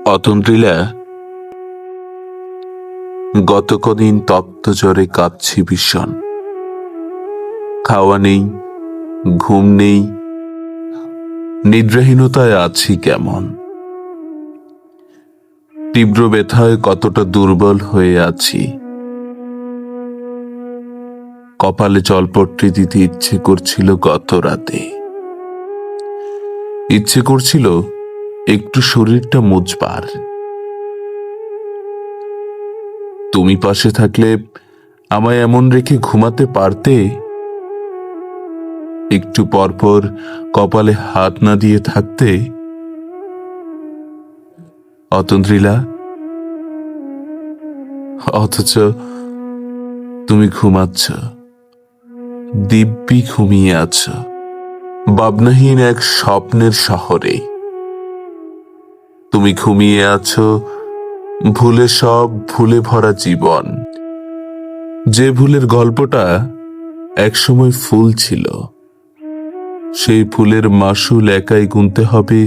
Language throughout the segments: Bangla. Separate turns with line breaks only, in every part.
অতন্দ্রিলা, গত কদিন তপ্ত জ্বরে কাঁপছি ভীষণ। খাওয়া নেই, ঘুম নেই, নিদ্রাহীনতায় আছি কেমন। তীব্র ব্যথায় কতটা দুর্বল হয়ে আছি। কপালে জলপট্টি দিতে ইচ্ছে করছিল গত রাতে। ইচ্ছে করছিল একটু শরীরটা মুছবার। তুমি পাশে থাকলে আমায় এমন রেখে ঘুমাতে পারতে? একটু পরপর কপালে হাত না দিয়ে থাকতে? অতন্দ্রিলা, অথচ তুমি ঘুমাচ্ছ, দিব্যি ঘুমিয়ে আছো ভাবনাহীন এক স্বপ্নের শহরে। তুমি ঘুমিয়ে আছো ভুলে, সব ভুলে ভরা জীবন। যে ভুলের গল্পটা একসময় ফুল ছিল, সেই ফুলের মাসুল একাই গুনতে হবে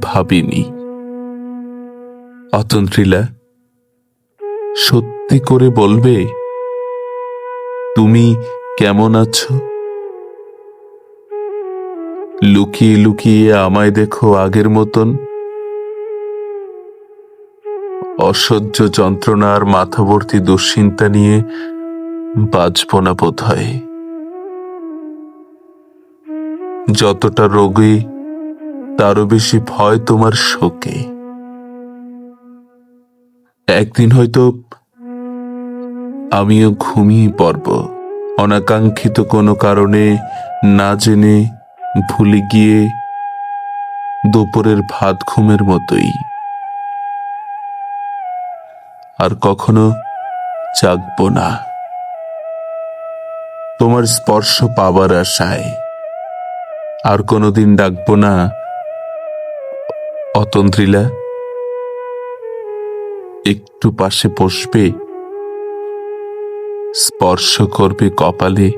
ভাবিনি। অতন্দ্রিলা, সত্যি করে বলবে তুমি কেমন আছো? লুকিয়ে লুকিয়ে আমায় দেখো আগের মতন? অসহ্য যন্ত্রণার মাথা ভর্তি দুশ্চিন্তা নিয়ে বাঁচব না বোধ হয়। যতটা রোগী তারও বেশি ভয় তোমার শোকে। একদিন হয়তো আমিও ঘুমিয়ে পড়ব, অনাকাঙ্ক্ষিত কোনো কারণে, না জেনে, ভুলে গিয়ে, দুপুরের ভাত ঘুমের মতোই। আর কখনো জাগব না, তোমার স্পর্শ পাবার আশায়। আর কোনোদিন ডাকব না, অতন্দ্রিলা, একটু পাশে বসবে, স্পর্শ করবে কপালে।